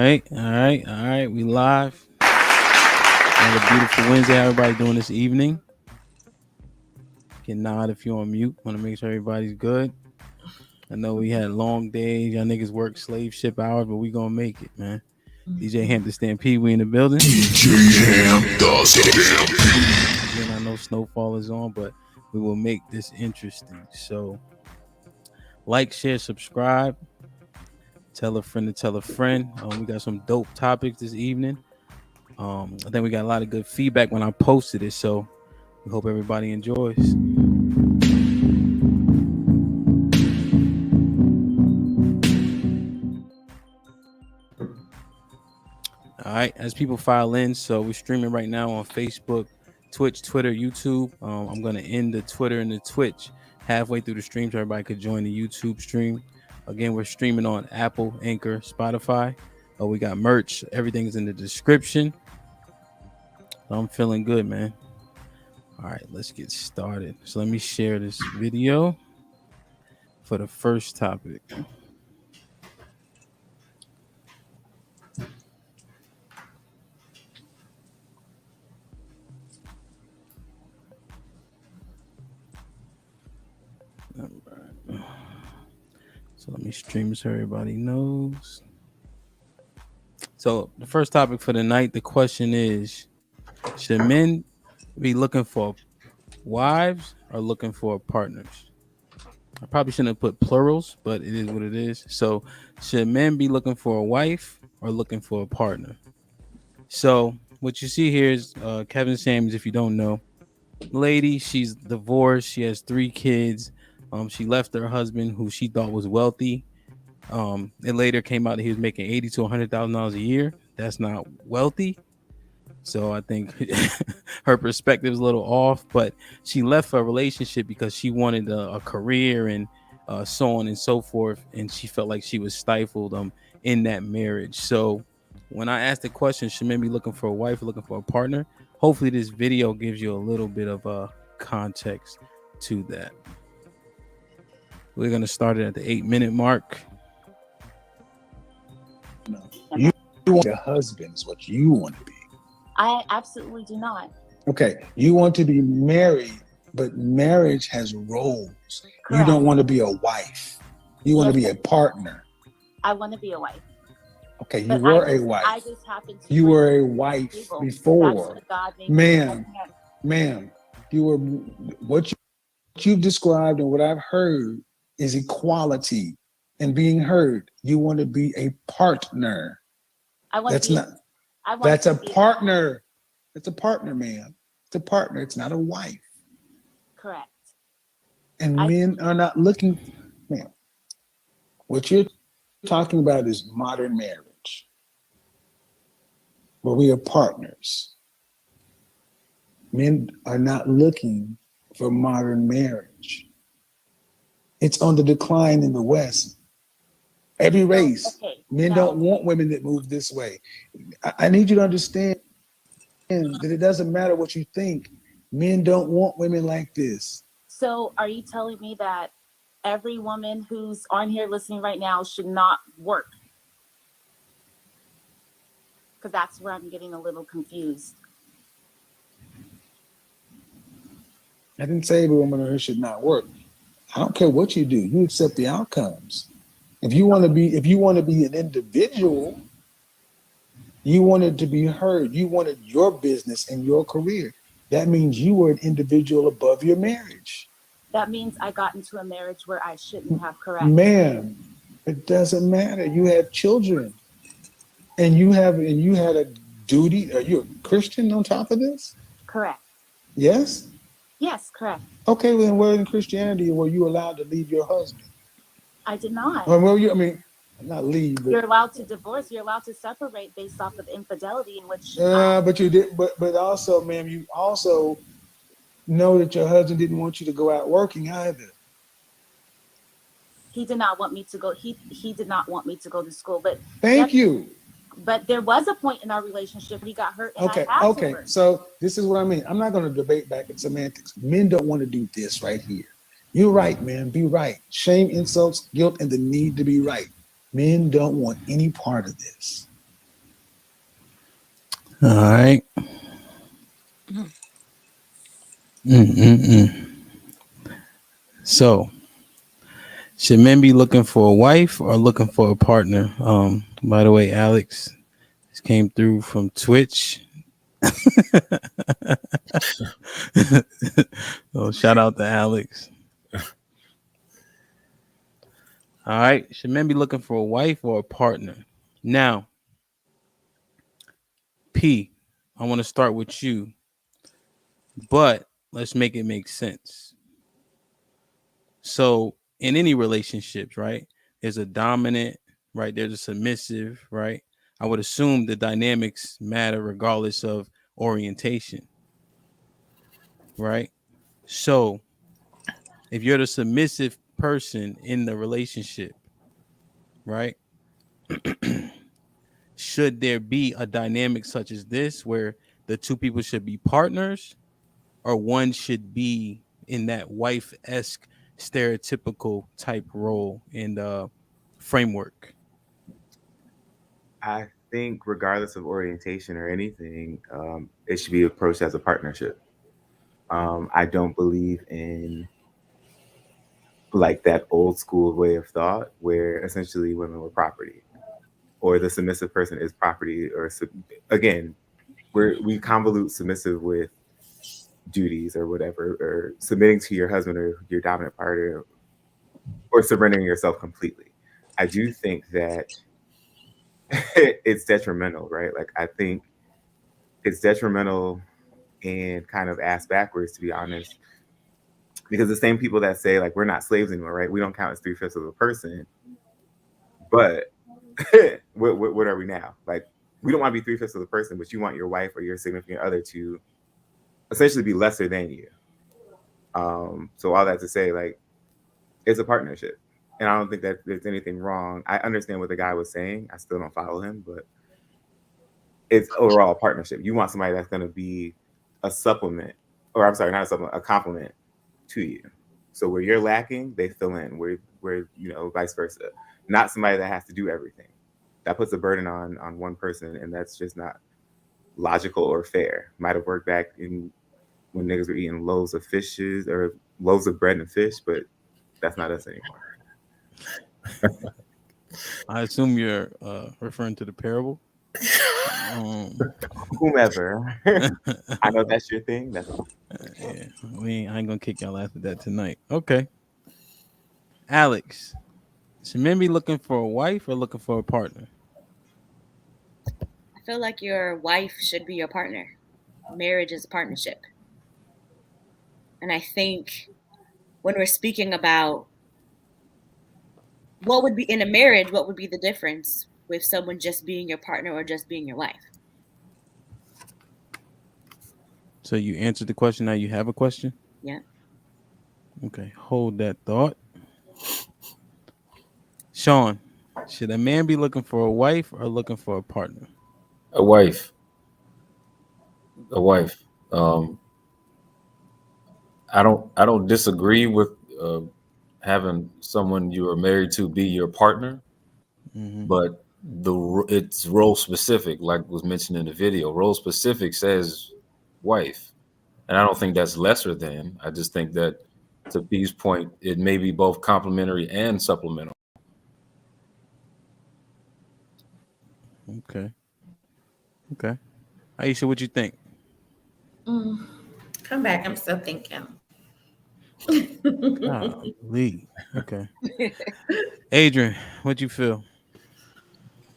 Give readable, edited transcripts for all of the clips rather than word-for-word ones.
right. We live. Another beautiful Wednesday. How everybody doing this evening? Can nod if you're on mute. Want to make sure everybody's good. I know we had long days. Y'all niggas work slave ship hours, but we gonna make it, man. DJ Hampton Stampede, we in the building. Again, I know snowfall is on, but we will make this interesting. So, like, share, subscribe. Tell a friend to tell a friend. We got some dope topics this evening. I think we got a lot of good feedback when I posted it, so we hope everybody enjoys. All right, as people file in, so we're streaming right now on Facebook, Twitch, Twitter, YouTube. I'm gonna end the Twitter and the Twitch halfway through the stream so everybody could join the YouTube stream. Again, we're streaming on Apple, Anchor, Spotify. We got merch. Everything's in the description. I'm feeling good, man. All right, let's get started. So let me share this video for the first topic. All right. So let me stream so everybody knows. So the first topic for the night, the question is, should men be looking for wives or looking for partners? I probably shouldn't have put plurals, but it is what it is. So should men be looking for a wife or looking for a partner? So what you see here is Kevin Samuels, if you don't know. Lady, she's divorced. She has 3 kids. She left her husband, who she thought was wealthy. It later came out that he was making $80,000 to $100,000 a year. That's not wealthy. So I think her perspective is a little off, but she left a relationship because she wanted a career and so on and so forth. And she felt like she was stifled in that marriage. So when I asked the question, should men be looking for a wife or looking for a partner? Hopefully this video gives you a little bit of context to that. We're going to start it at the 8-minute mark. No. You want a husband is what you want to be. I absolutely do not. Okay, you want to be married, but marriage has roles. Correct. You don't want to be a wife. You want to be a partner. I want to be a wife. Okay, you were a wife. I just happened to. You were a wife before. Ma'am, you were what you've described and what I've heard is equality and being heard. You want to be a partner. That's a partner. It's a partner, man. It's a partner. It's not a wife. Correct. And men are not looking, man. What you're talking about is modern marriage, where we are partners. Men are not looking for modern marriage. It's on the decline in the West. Every race. Men don't want women that move this way. I need you to understand that it doesn't matter what you think. Men don't want women like this. So are you telling me that every woman who's on here listening right now should not work? Because that's where I'm getting a little confused. I didn't say every woman on here should not work. I don't care what you do. You accept the outcomes. If you want to be an individual, you wanted to be heard. You wanted your business and your career. That means you were an individual above your marriage. That means I got into a marriage where I shouldn't have, correct? Ma'am, it doesn't matter. You have children, and you had a duty. Are you a Christian on top of this? Correct. Yes? Yes, correct. Okay, well, then where in Christianity were you allowed to leave your husband? I did not. Well, not leave. But you're allowed to divorce. You're allowed to separate based off of infidelity, in which. But you did. But also, ma'am, you also know that your husband didn't want you to go out working either. He did not want me to go. He did not want me to go to school. But thank you. But there was a point in our relationship when he got hurt. And I had to work. So this is what I mean. I'm not going to debate back in semantics. Men don't want to do this right here. You're right, man. Be right. Shame, insults, guilt, and the need to be right. Men don't want any part of this. All right. Mm-mm-mm. So, should men be looking for a wife or looking for a partner? By the way, Alex just came through from Twitch. Oh, shout out to Alex. All right. Should men be looking for a wife or a partner? Now, P, I want to start with you, but let's make it make sense. So, in any relationships, right? There's a dominant, right? There's a submissive, right? I would assume the dynamics matter regardless of orientation, right? So, if you're the submissive person in the relationship, right? Should there be a dynamic such as this where the two people should be partners or one should be in that wife-esque stereotypical type role in the framework? I think, regardless of orientation or anything, it should be approached as a partnership. I don't believe in like that old school way of thought where essentially women were property or the submissive person is property or again we convolute submissive with duties or whatever, or submitting to your husband or your dominant partner, or surrendering yourself completely. I do think that it's detrimental, right? Like I think it's detrimental and kind of ass backwards, to be honest, because the same people that say like we're not slaves anymore, right? We don't count as 3/5 of a person, but what are we now? Like we don't want to be 3/5 of the person, but you want your wife or your significant other to essentially be lesser than you. So all that to say, like it's a partnership, and I don't think that there's anything wrong. I understand what the guy was saying. I still don't follow him, but it's overall a partnership. You want somebody that's going to be a supplement, or I'm sorry, not a supplement, a complement to you. So where you're lacking, they fill in. Where vice versa. Not somebody that has to do everything. That puts a burden on one person, and that's just not logical or fair. Might have worked back in when niggas were eating loaves of fishes or loaves of bread and fish, but that's not us anymore. I assume you're referring to the parable. Whomever. I know that's your thing. That's Yeah, I ain't gonna kick y'all after that tonight. Okay, Alex, should men be looking for a wife or looking for a partner? I feel like your wife should be your partner. Marriage is a partnership. And I think when we're speaking about what would be in a marriage, what would be the difference with someone just being your partner or just being your wife? So you answered the question. Now you have a question. Yeah. Okay, hold that thought. Sean, should a man be looking for a wife or looking for a partner? A wife. A wife. I don't disagree with having someone you are married to be your partner, but it's role specific, like was mentioned in the video. Role specific says wife, and I don't think that's lesser than. I just think that, to B's point, it may be both complementary and supplemental. Okay. Okay. Aisha, what you think? Come back. I'm still thinking. Golly. Okay. Adrian, what you feel?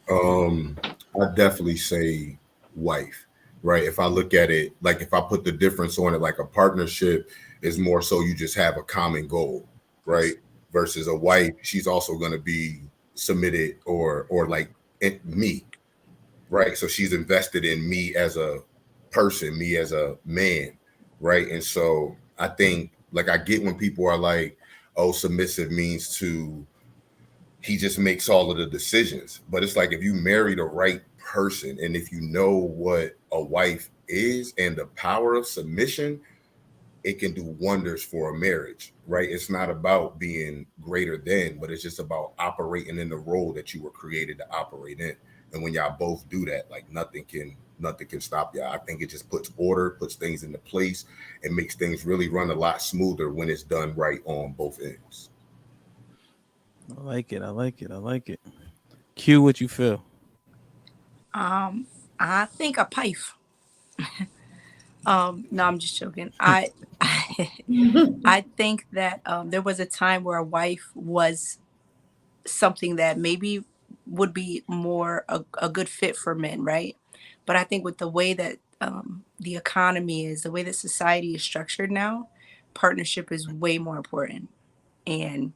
I definitely say wife, right? If I look at it, like if I put the difference on it, like a partnership is more so you just have a common goal, right? Versus a wife, she's also going to be submitted or like me, right? So she's invested in me as a person, me as a man, right? And so I think, like, I get when people are like, oh, submissive means to he just makes all of the decisions. But it's like if you marry the right person and if you know what a wife is and the power of submission, it can do wonders for a marriage, right? It's not about being greater than, but it's just about operating in the role that you were created to operate in. And when y'all both do that, like nothing can nothing can stop y'all. I think it just puts order, puts things into place, and makes things really run a lot smoother when it's done right on both ends. I like it. I like it. I like it. Q, what you feel? I think a pipe. No, I'm just joking. I think that there was a time where a wife was something that maybe would be more a good fit for men, right? But I think with the way that the economy is, the way that society is structured now, partnership is way more important. And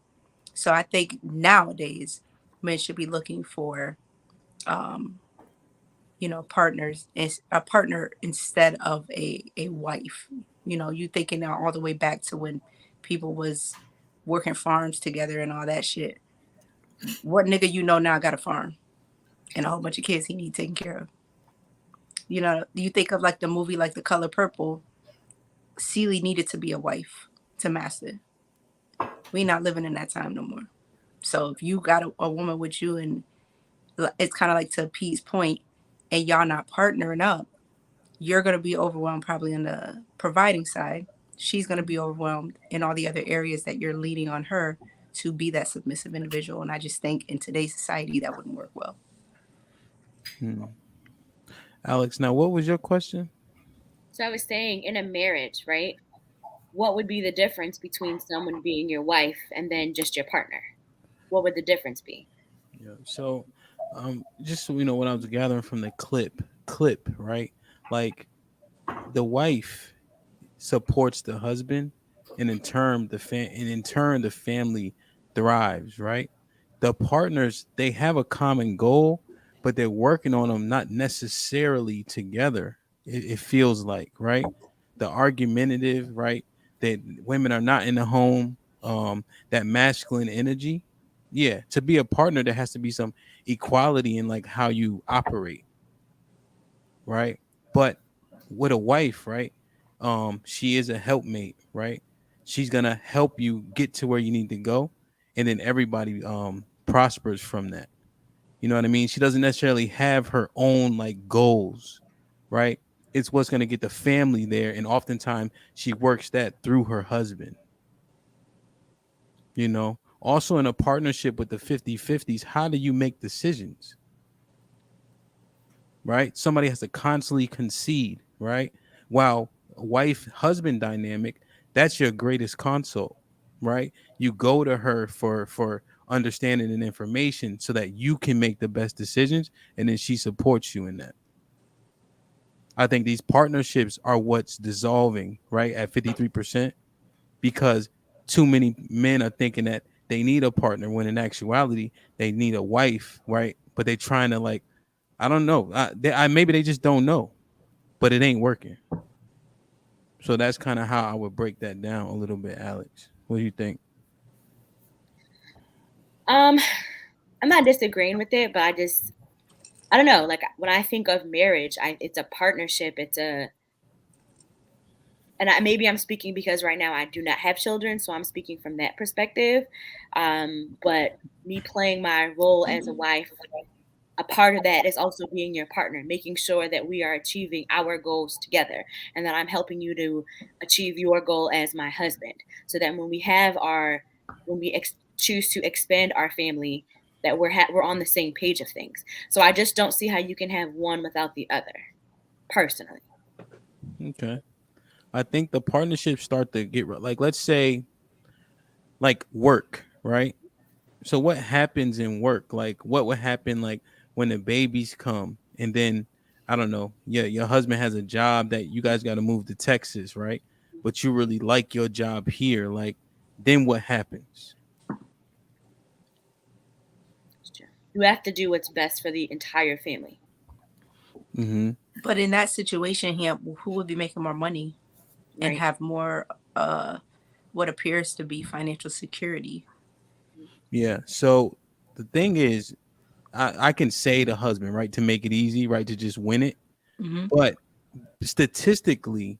so I think nowadays men should be looking for partners, is a partner instead of a wife. You thinking now all the way back to when people was working farms together and all that shit. What nigga now got a farm and a whole bunch of kids he need taken care of? You think of like the movie like The Color Purple. Celie needed to be a wife to Master. We not living in that time no more. So if you got a woman with you, and it's kind of like to Pete's point, and y'all not partnering up, you're going to be overwhelmed probably on the providing side. She's going to be overwhelmed in all the other areas that you're leading on her to be that submissive individual. And I just think in today's society that wouldn't work well. Alex, now what was your question? So I was saying, in a marriage, right? What would be the difference between someone being your wife and then just your partner? What would the difference be? Yeah. So, just so what I was gathering from the clip, right? Like the wife supports the husband, and in turn the family thrives, right? The partners, they have a common goal, but they're working on them not necessarily together. It feels like, right? The argumentative, right? That women are not in the home, that masculine energy. Yeah, to be a partner, there has to be some equality in like how you operate, right? But with a wife, right? She is a helpmate, right? She's gonna help you get to where you need to go, and then everybody prospers from that. You know what I mean? She doesn't necessarily have her own like goals, right? It's what's gonna get the family there, and oftentimes she works that through her husband. Also in a partnership with the 50-50s, how do you make decisions? Right? Somebody has to constantly concede, right? While wife husband dynamic, that's your greatest console, right? You go to her for understanding and information so that you can make the best decisions, and then she supports you in that. I think these partnerships are what's dissolving, right, at 53%, because too many men are thinking that they need a partner when in actuality they need a wife, right? But they trying to like, I don't know. Maybe they just don't know, but it ain't working. So that's kind of how I would break that down a little bit, Alex. What do you think? I'm not disagreeing with it, but I don't know. Like when I think of marriage, it's a partnership. Maybe I'm speaking because right now I do not have children, so I'm speaking from that perspective. But me playing my role as a wife, a part of that is also being your partner, making sure that we are achieving our goals together, and that I'm helping you to achieve your goal as my husband, so that when we choose to expand our family, that we're on the same page of things. So I just don't see how you can have one without the other, personally. Okay. I think the partnerships start to get like, let's say, like work, right? So what happens in work? Like what would happen like when the babies come, and then I don't know, yeah, your husband has a job that you guys got to move to Texas, right? But you really like your job here. Like then what happens? You have to do what's best for the entire family. Mm-hmm. But in that situation here, who would be making more money and Right. have more what appears to be financial security? Yeah. So the thing is, I can say the husband, right, to make it easy, right, to just win it. Mm-hmm. But statistically,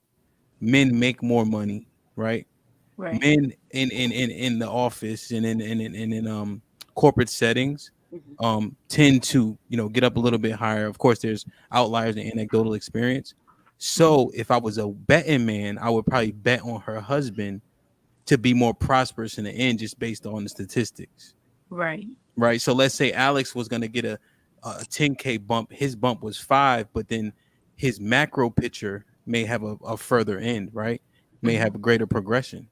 men make more money, right? Right. Men in the office and in corporate settings tend to, get up a little bit higher. Of course, there's outliers and anecdotal experience. So if I was a betting man, I would probably bet on her husband to be more prosperous in the end, just based on the statistics. Right. Right. So let's say Alex was going to get a 10K bump. His bump was 5, but then his macro picture may have a further end, right? May have a greater progression.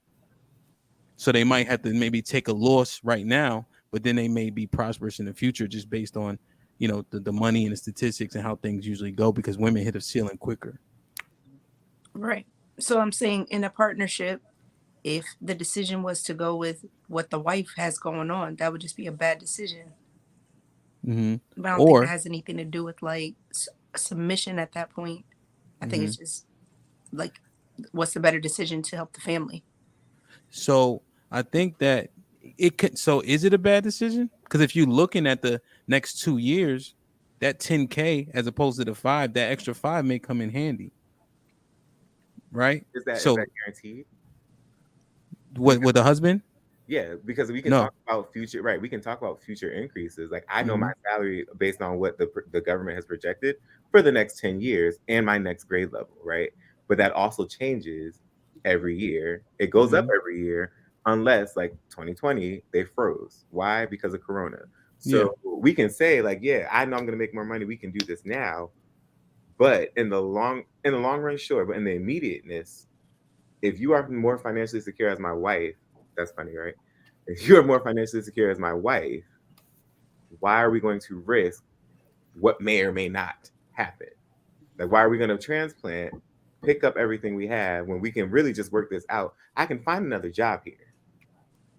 So they might have to maybe take a loss right now, but then they may be prosperous in the future just based on, the money and the statistics and how things usually go, because women hit a ceiling quicker. Right. So I'm saying in a partnership, if the decision was to go with what the wife has going on, that would just be a bad decision. Mm-hmm. But I don't think it has anything to do with like submission at that point. I think it's just like, what's the better decision to help the family? So I think that it could. So is it a bad decision? Because if you're looking at the next 2 years, that 10K as opposed to the 5, that extra 5 may come in handy, right? Is that guaranteed? With the husband? Yeah, because we can talk about future, right? We can talk about future increases. Like I know my salary based on what the government has projected for the next 10 years and my next grade level, right? But that also changes every year. It goes up every year unless like 2020 they froze. Why? Because of Corona. So we can say like, yeah, I know I'm going to make more money. We can do this now. But in the long run, sure. But in the immediateness, if you are more financially secure as my wife, that's funny, right? If you are more financially secure as my wife, why are we going to risk what may or may not happen? Like, why are we going to transplant, pick up everything we have when we can really just work this out? I can find another job here.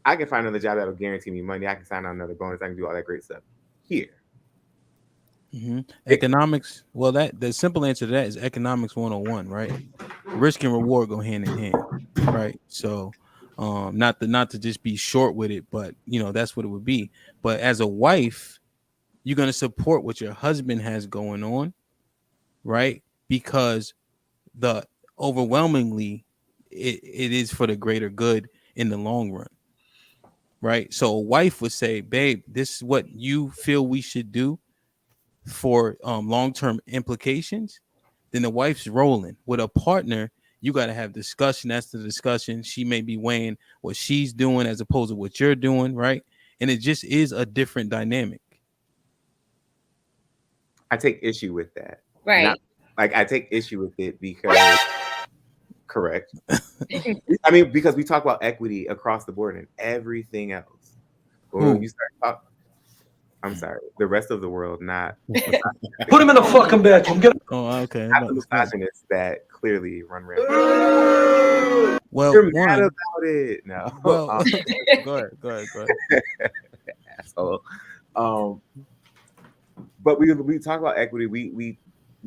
I can find another job that'll guarantee me money. I can sign on another bonus. I can do all that great stuff here. Economics. Well, the simple answer to that is economics 101, right? Risk and reward go hand in hand, right? So not to just be short with it, but that's what it would be. But as a wife, you're going to support what your husband has going on, right? Because the overwhelmingly it is for the greater good in the long run, right? So a wife would say, babe, this is what you feel we should do for long-term implications. Then the wife's rolling. With a partner, you got to have discussion. That's the discussion. She may be weighing what she's doing as opposed to what you're doing, right? And it just is a different dynamic. I take issue with that. Right. I take issue with it because correct. I mean, because we talk about equity across the board and everything else. When you start talking, I'm sorry, the rest of the world, not put him in the fucking bedroom. Oh, okay. Not the misogynists that clearly run rampant. Well, you're mad about it. No. Well, go ahead. Asshole. But we talk about equity. We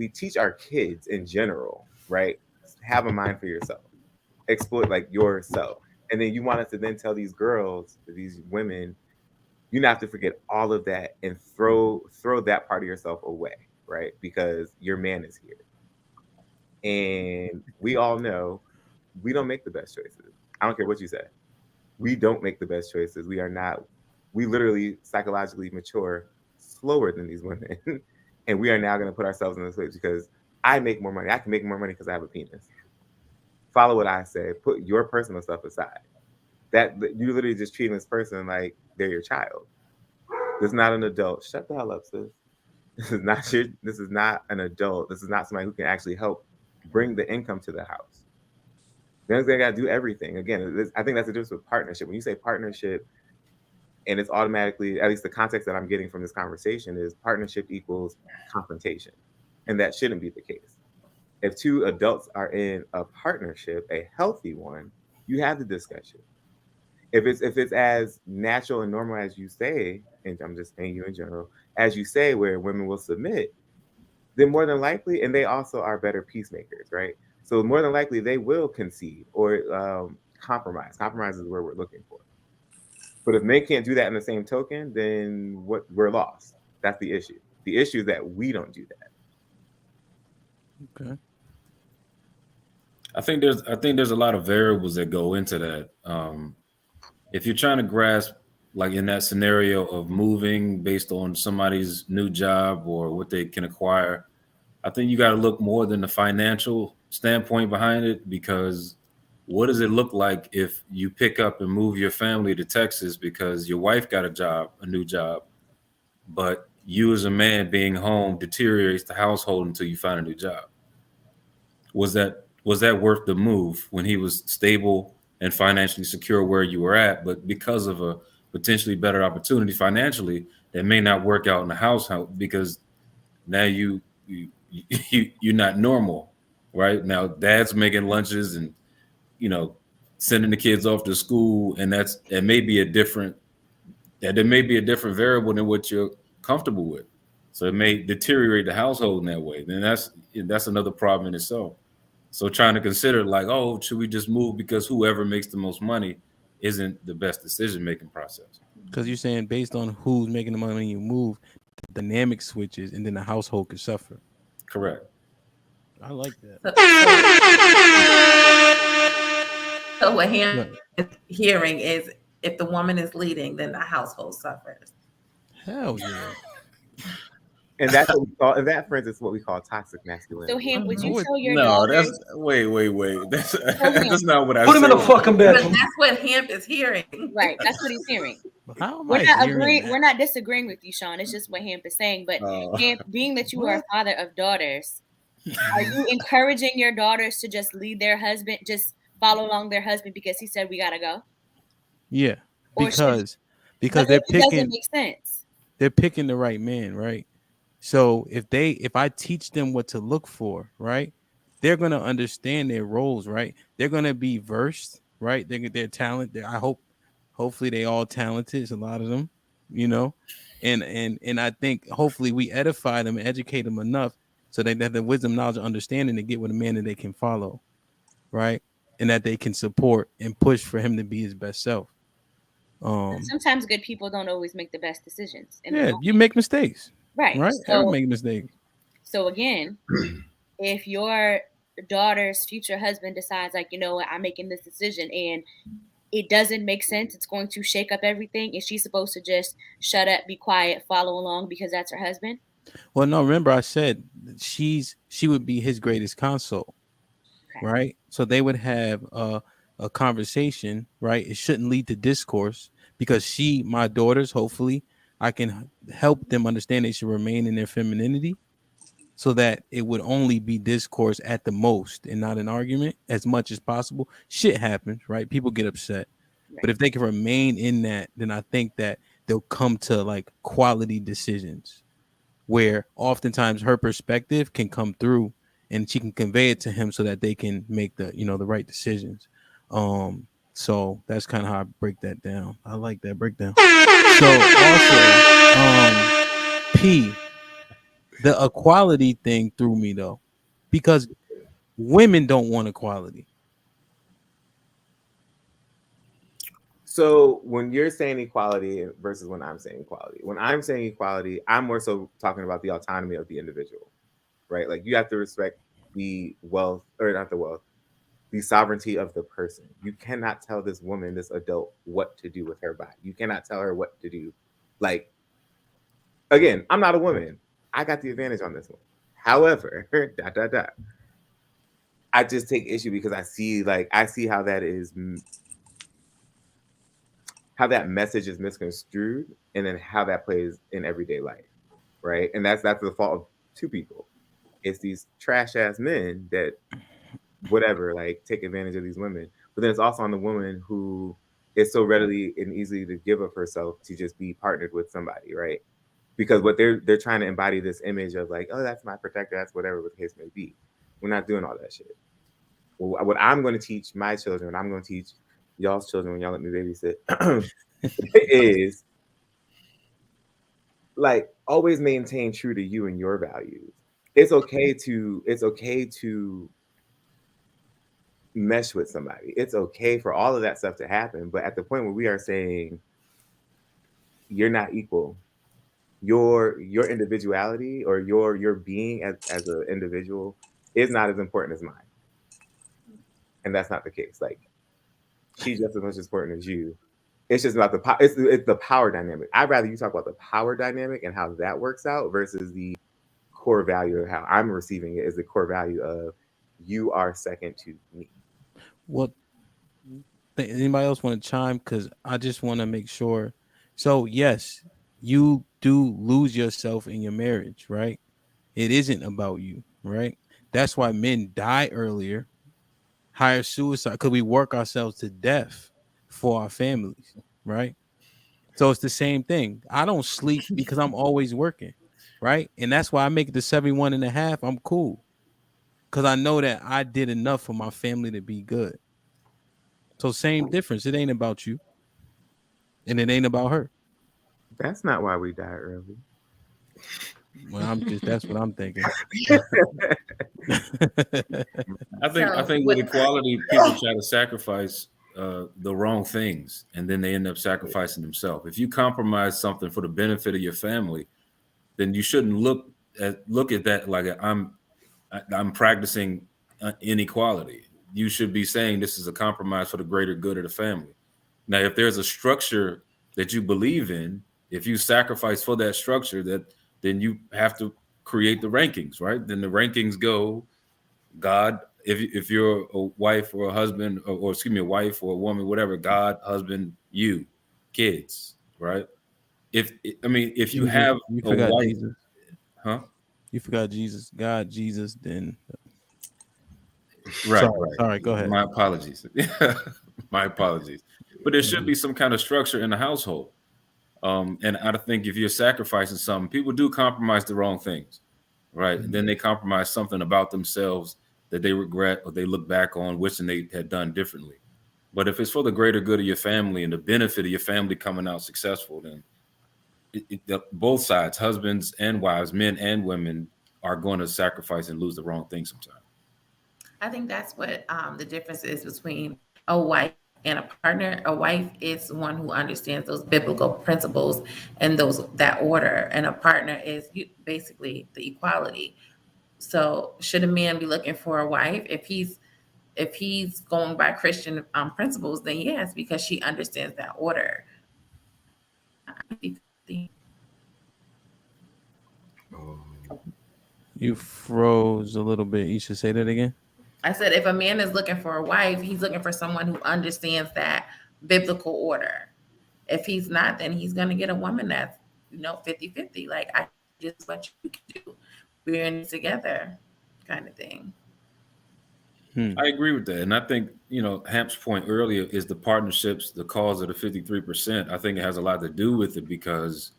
teach our kids in general, right? Have a mind for yourself. Exploit like yourself. And then you want us to then tell these girls, these women, you have to forget all of that and throw that part of yourself away, right? Because your man is here. And we all know we don't make the best choices. I don't care what you say. We don't make the best choices. We literally psychologically mature slower than these women. And we are now going to put ourselves in this place because I make more money. I can make more money because I have a penis. Follow what I say. Put your personal stuff aside. That you literally just treating this person like they're your child. This is not an adult. Shut the hell up, sis. This is not an adult. This is not somebody who can actually help bring the income to the house. Then they got to do everything. Again, I think that's the difference with partnership. When you say partnership, and it's automatically, at least the context that I'm getting from this conversation is partnership equals confrontation. And that shouldn't be the case. If two adults are in a partnership, a healthy one, you have the discussion. If it's as natural and normal as you say, and I'm just saying you in general, as you say, where women will submit, then more than likely, and they also are better peacemakers, right? So more than likely they will concede or compromise. Compromise is where we're looking for. But if men can't do that in the same token, then we're lost. That's the issue. The issue is that we don't do that. Okay. I think there's a lot of variables that go into that. If you're trying to grasp like in that scenario of moving based on somebody's new job or what they can acquire, I think you got to look more than the financial standpoint behind it, because what does it look like if you pick up and move your family to Texas because your wife got a new job, but you as a man being home deteriorates the household until you find a new job? Was that worth the move when he was stable and financially secure where you were at, but because of a potentially better opportunity financially that may not work out in the household because now you're not normal, right? Now dad's making lunches and sending the kids off to school, and there may be a different variable than what you're comfortable with. So it may deteriorate the household in that way. Then that's another problem in itself. So trying to consider like, oh, should we just move because whoever makes the most money isn't the best decision-making process. Because you're saying based on who's making the money when you move, the dynamic switches and then the household could suffer. Correct. I like that. So what him is hearing is if the woman is leading, then the household suffers. Hell yeah. And that's what we call, and that, for instance, what we call toxic masculinity. So him, would you tell your No, daughters? Wait. That's not what I said. Put him in the fucking bedroom. That's what hemp is hearing. Right, that's what he's hearing. How am We're I not hearing agreeing. that? We're not disagreeing with you, Sean. It's just what Hemp is saying. But Hemp, being that you are a father of daughters, are you encouraging your daughters to just lead their husband, just follow along their husband because he said we gotta go? Yeah, Or because But they're it doesn't picking make sense. they're picking the right man, right? So if I teach them what to look for, right, they're gonna understand their roles, right? They're gonna be versed, right? They're talented. Hopefully they all talented. It's a lot of them, and I think hopefully we edify them and educate them enough so they have the wisdom, knowledge, and understanding to get with a man that they can follow, right, and that they can support and push for him to be his best self. Sometimes good people don't always make the best decisions. Yeah, you make mistakes. Right. Everyone make mistakes. So again, if your daughter's future husband decides, like, you know what, I'm making this decision and it doesn't make sense, it's going to shake up everything, is she supposed to just shut up, be quiet, follow along because that's her husband? Well, no, remember I said she would be his greatest console, right? So they would have a conversation, right? It shouldn't lead to discourse because my daughters, hopefully, I can help them understand they should remain in their femininity so that it would only be discourse at the most and not an argument as much as possible. Shit happens, right? People get upset. Right. But if they can remain in that, then I think that they'll come to like quality decisions where oftentimes her perspective can come through and she can convey it to him so that they can make the right decisions. So that's kind of how I break that down. I like that breakdown. So also, P, the equality thing threw me though, because women don't want equality. So when you're saying equality versus when I'm saying equality, when I'm saying equality, I'm more so talking about the autonomy of the individual, right? Like you have to respect the wealth, or not the wealth, the sovereignty of the person. You cannot tell this woman, this adult, what to do with her body. You cannot tell her what to do. Like, again, I'm not a woman. I got the advantage on this one. However, I just take issue because I see how that is, how that message is misconstrued, and then how that plays in everyday life, right? And that's the fault of two people. It's these trash ass men that whatever, like take advantage of these women. But then it's also on the woman who is so readily and easily to give of herself to just be partnered with somebody, right? Because what they're trying to embody this image of like, oh, that's my protector, that's whatever the case may be. We're not doing all that shit. Well, what I'm going to teach my children, what I'm going to teach y'all's children when y'all let me babysit, is like always maintain true to you and your values. It's okay to mesh with somebody. It's okay for all of that stuff to happen. But at the point where we are saying you're not equal, your individuality or your being as an individual is not as important as mine. And that's not the case. Like she's just as much important as you. It's just about the it's the power dynamic. I'd rather you talk about the power dynamic and how that works out versus the core value of how I'm receiving it is the core value of you are second to me. What anybody else want to chime? Because I just want to make sure. So yes, you do lose yourself in your marriage, right? It isn't about you, right? That's why men die earlier, higher suicide, because we work ourselves to death for our families, right? So it's the same thing. I don't sleep because I'm always working, right? And that's why I make it to 71.5. I'm cool because I know that I did enough for my family to be good. So same difference. It ain't about you, and it ain't about her. That's not why we die early. Well, that's what I'm thinking. I think with equality, people try to sacrifice the wrong things, and then they end up sacrificing themselves. If you compromise something for the benefit of your family, then you shouldn't look at that like I'm practicing inequality. You should be saying this is a compromise for the greater good of the family. Now, if there's a structure that you believe in, if you sacrifice for that structure, then you have to create the rankings, right? Then the rankings go God. If you're a wife or a husband, or excuse me, a wife or a woman, whatever, God, husband, you, kids, right? If you have you a forgot wife, Jesus. huh? You forgot Jesus, God, Jesus. Then Right. sorry. Go ahead. My apologies. My apologies. But there should be some kind of structure in the household. And I think if you're sacrificing something, people do compromise the wrong things, right? And then they compromise something about themselves that they regret or they look back on wishing they had done differently. But if it's for the greater good of your family and the benefit of your family coming out successful, then both sides, husbands and wives, men and women, are going to sacrifice and lose the wrong thing sometimes. I think that's what the difference is between a wife and a partner. A wife is one who understands those biblical principles and that order, and a partner is basically the equality. So, should a man be looking for a wife if he's going by Christian principles? Then yes, because she understands that order. You froze a little bit. You should say that again. I said, if a man is looking for a wife, he's looking for someone who understands that biblical order. If he's not, then he's going to get a woman that's, 50-50. Like, I just what you can do. We're in it together kind of thing. I agree with that. And I think, Hamp's point earlier is the partnerships, the cause of the 53%. I think it has a lot to do with it, because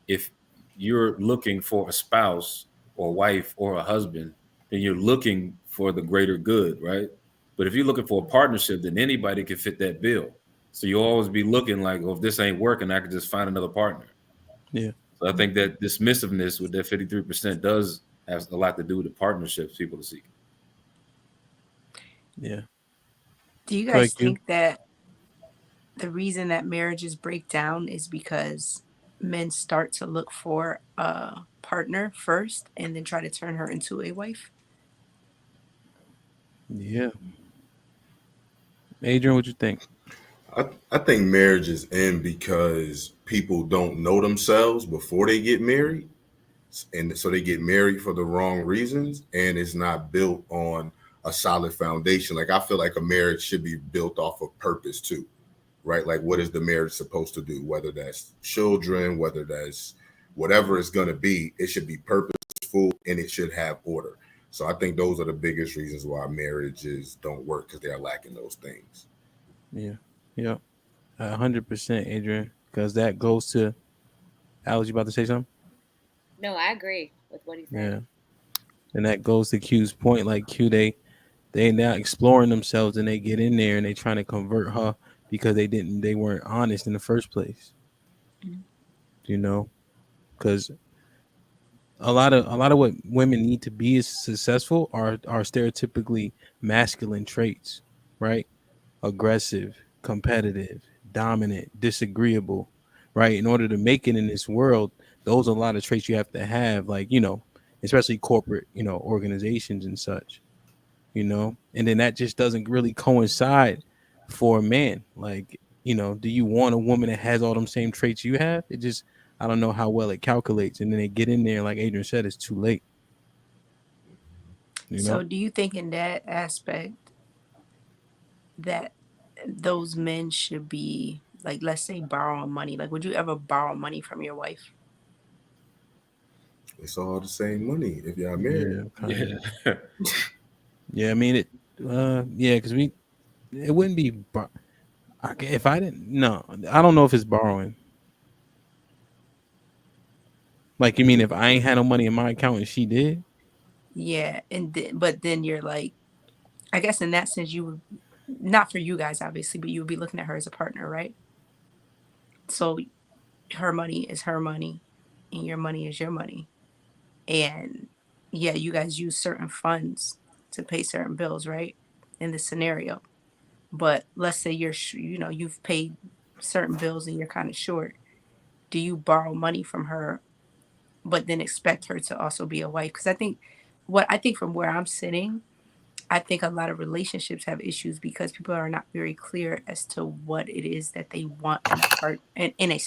if you're looking for a spouse or wife or a husband, then you're looking for the greater good, right? But if you're looking for a partnership, then anybody can fit that bill. So you'll always be looking like, well, if this ain't working, I could just find another partner. Yeah. So I think that dismissiveness with that 53% does have a lot to do with the partnerships people are seeking. Yeah. Do you guys think that the reason that marriages break down is because men start to look for a partner first and then try to turn her into a wife? Yeah. Adrian, what you think? I think marriages end because people don't know themselves before they get married. And so they get married for the wrong reasons, and it's not built on a solid foundation. Like, I feel like a marriage should be built off of purpose too, right? Like, what is the marriage supposed to do? Whether that's children, whether that's whatever it's going to be, it should be purposeful and it should have order. So I think those are the biggest reasons why marriages don't work, because they're lacking those things. Yeah. 100%, Adrian, because that goes to Alex. You about to say something? No, I agree with what he said. Yeah. And that goes to Q's point. Like, Q, they now exploring themselves, and they get in there and they trying to convert her because they weren't honest in the first place. Because a lot of what women need to be as successful are stereotypically masculine traits, right? Aggressive, competitive, dominant, disagreeable, right? In order to make it in this world, those are a lot of traits you have to have, like, especially corporate, organizations and such, and then that just doesn't really coincide for a man. Like, do you want a woman that has all them same traits you have? It just, I don't know how well it calculates, and then they get in there, like Adrian said, it's too late. So do you think in that aspect that those men should be like, let's say, borrowing money? Like, would you ever borrow money from your wife? It's all the same money if y'all married. Yeah. Yeah, I mean it. Yeah, because it wouldn't be. If I didn't, no, I don't know if it's borrowing. Like, you mean if I ain't had no money in my account and she did? Yeah, but then you're like, I guess in that sense, you would, not for you guys obviously, but you would be looking at her as a partner, right? So her money is her money, and your money is your money, and yeah, you guys use certain funds to pay certain bills, right? In this scenario, but let's say you've paid certain bills and you're kind of short. Do you borrow money from her, but then expect her to also be a wife? Because I think from where I'm sitting, I think a lot of relationships have issues because people are not very clear as to what it is that they want in a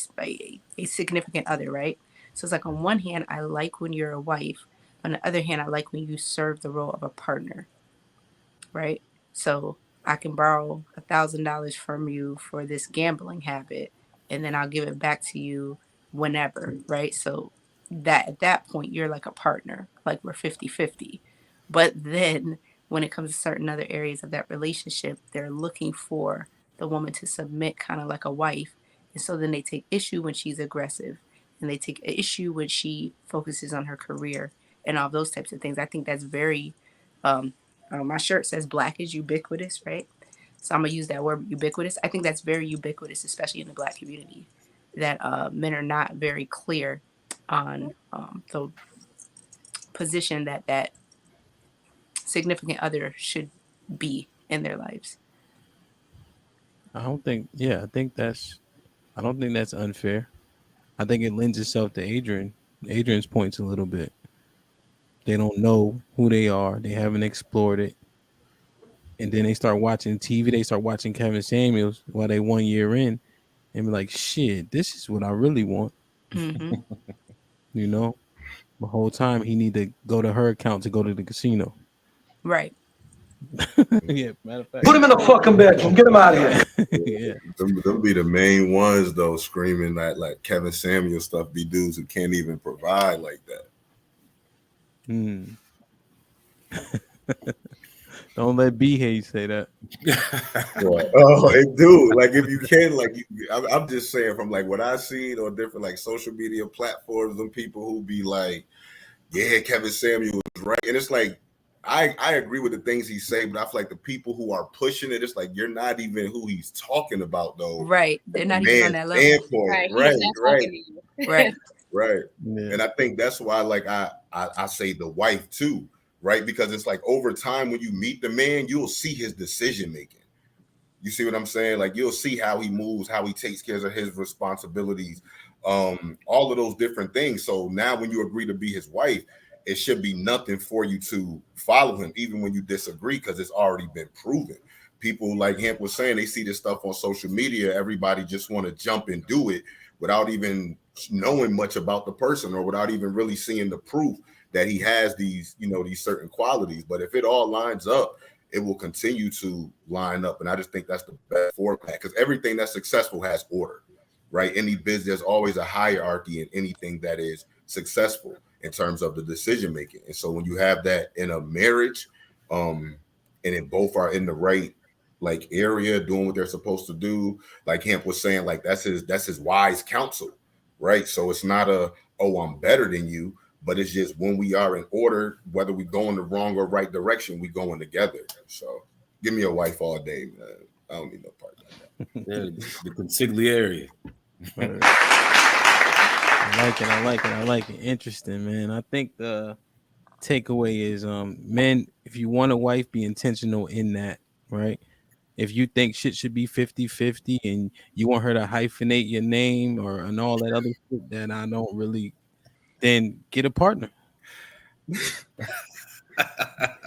significant other, right? So it's like, on one hand, I like when you're a wife. On the other hand, I like when you serve the role of a partner, right? So I can borrow $1,000 from you for this gambling habit, and then I'll give it back to you whenever, right? So that at that point, you're like a partner, like we're 50-50. But then when it comes to certain other areas of that relationship, they're looking for the woman to submit, kind of like a wife. And so then they take issue when she's aggressive, and they take issue when she focuses on her career and all those types of things. I think that's very, my shirt says black is ubiquitous, right? So I'm gonna use that word, ubiquitous. I think that's very ubiquitous, especially in the Black community, that men are not very clear on the position that significant other should be in their lives. I don't think. Yeah, I think that's. I don't think that's unfair. I think it lends itself to Adrian's points a little bit. They don't know who they are. They haven't explored it. And then they start watching TV. They start watching Kevin Samuels while they 1 year in, and be like, "Shit, this is what I really want." Mm-hmm. The whole time he need to go to her account to go to the casino. Right. Yeah, matter of fact. Put him in the fucking bedroom. Get him out of here. Yeah. Them be the main ones though, screaming that like Kevin Samuel stuff. Be dudes who can't even provide like that. Don't let B Hayes say that. Oh, it do. Like if you can, like I'm just saying from like what I've seen on different like social media platforms, them people who be like, yeah, Kevin Samuel is right, and it's like I agree with the things he say, but I feel like the people who are pushing it, it's like you're not even who he's talking about though. Right. They're not even on that level. Standpoint. Right. Right. Yeah. And I think that's why like I say the wife too, right? Because it's like over time when you meet the man, you'll see his decision making. You see what I'm saying? Like you'll see how he moves, how he takes care of his responsibilities, all of those different things. So now when you agree to be his wife, it should be nothing for you to follow him, even when you disagree, because it's already been proven. People, like Hemp was saying, they see this stuff on social media. Everybody just want to jump and do it without even knowing much about the person or without even really seeing the proof that he has these, these certain qualities. But if it all lines up, it will continue to line up. And I just think that's the best format, because everything that's successful has order, right? Any business, there's always a hierarchy in anything that is successful in terms of the decision making. And so when you have that in a marriage, and then both are in the right like area doing what they're supposed to do, like Hemp was saying, like that's his wise counsel, right? So it's not I'm better than you, but it's just when we are in order, whether we go in the wrong or right direction, we going together. So give me a wife all day, man. I don't need no partner. Yeah, the consigliere. I like it. Interesting, man. I think the takeaway is men, if you want a wife, be intentional in that, right? If you think shit should be 50-50 and you want her to hyphenate your name and all that other shit that I don't really, then get a partner.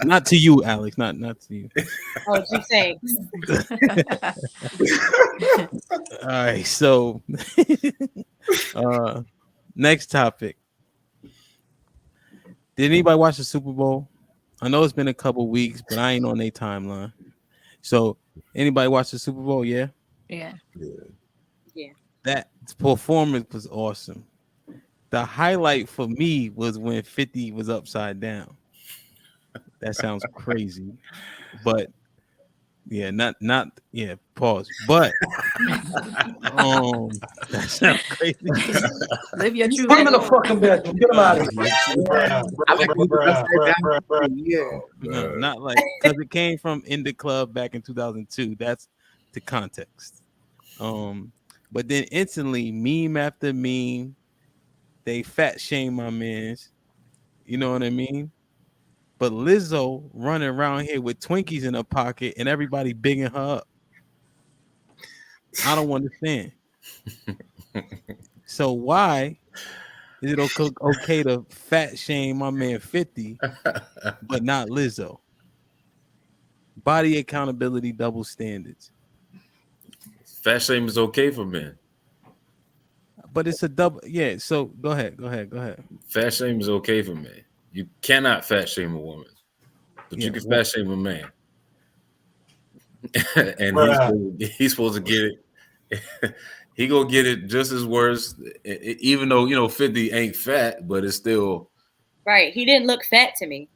Not to you, Alex. Not to you. Oh, gee, thanks. All right. So, next topic. Did anybody watch the Super Bowl? I know it's been a couple weeks, but I ain't on their timeline. So, anybody watch the Super Bowl? Yeah. Yeah. Yeah. That performance was awesome. The highlight for me was when 50 was upside down. That sounds crazy, but yeah, not yeah. Pause. But that sounds crazy. Live your truth. Put him in the fucking bedroom. Get him out of here. I like when he was upside down. Yeah. No, not like because it came from in the club back in 2002. That's the context. But then instantly, meme after meme, they fat shame my mans. You know what I mean? But Lizzo running around here with Twinkies in her pocket and everybody bigging her up. I don't understand. So why is it okay to fat shame my man 50, but not Lizzo? Body accountability, double standards. Fat shame is okay for men. But it's a double. Yeah. So go ahead. Fat shame is okay for men. You cannot fat shame a woman, but you can fat shame a man. And he's supposed to get it. He gonna get it just as worse, even though 50 ain't fat, but it's still right. He didn't look fat to me.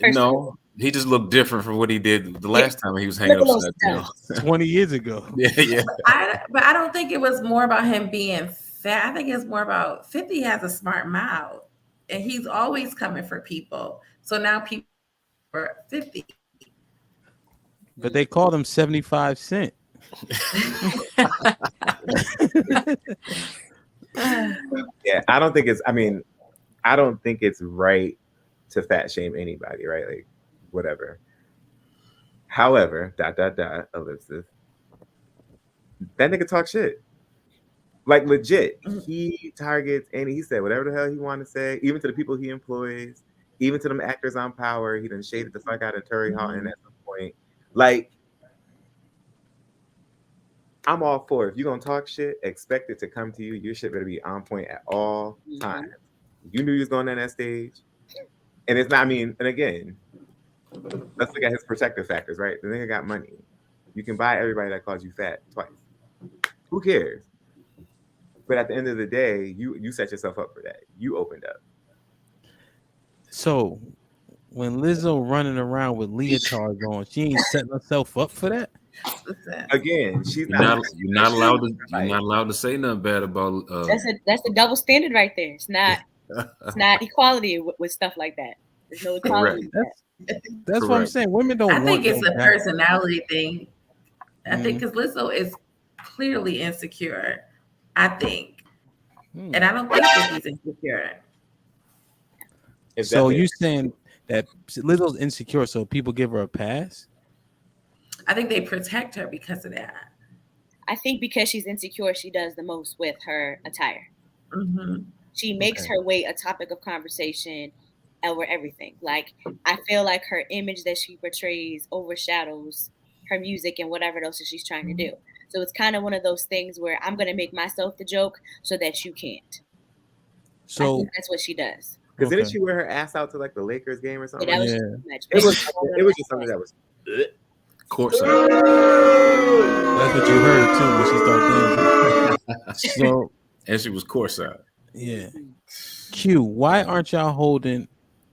Personally. No, he just looked different from what he did the last time he was hanging upside down. 20 years ago. Yeah. But I don't think it was more about him being fat. I think it's more about 50 has a smart mouth, and he's always coming for people. So now people are 50. But they called him 75 Cent. Yeah, I don't think it's right to fat shame anybody, right? Like, whatever. However, ... ellipsis. That nigga talk shit. Like, legit. He targets and he said whatever the hell he wanted to say, even to the people he employs, even to them actors on Power. He done shaded the fuck out of Terry Houghton at some point. Like, I'm all for it. If you're gonna talk shit, expect it to come to you. Your shit better be on point at all times. You knew you was going on that stage. And it's not, and again, let's look at his protective factors, right? The nigga got money. You can buy everybody that calls you fat twice. Who cares? But at the end of the day, you set yourself up for that. You opened up. So when Lizzo running around with leotards on, she ain't setting herself up for that. Again, she's you're not allowed to say nothing bad about. That's the double standard right there. It's not equality with stuff like that. There's no equality. That's what I'm saying. Women don't. I think it's a personality thing. I think because Lizzo is clearly insecure. I think, and I don't think that he's insecure. So you saying that Lizzo's insecure, so people give her a pass? I think they protect her because of that. I think because she's insecure, she does the most with her attire. Mm-hmm. She makes her weight a topic of conversation over everything. Like, I feel like her image that she portrays overshadows her music and whatever else that she's trying to do. So it's kind of one of those things where I'm going to make myself the joke so that you can't. So I think that's what she does. Because didn't she wear her ass out to like the Lakers game or something? Yeah, it was just something that was courtside. That's what you heard too when she started dancing. So, and she was courtside. Yeah. Q, why aren't y'all holding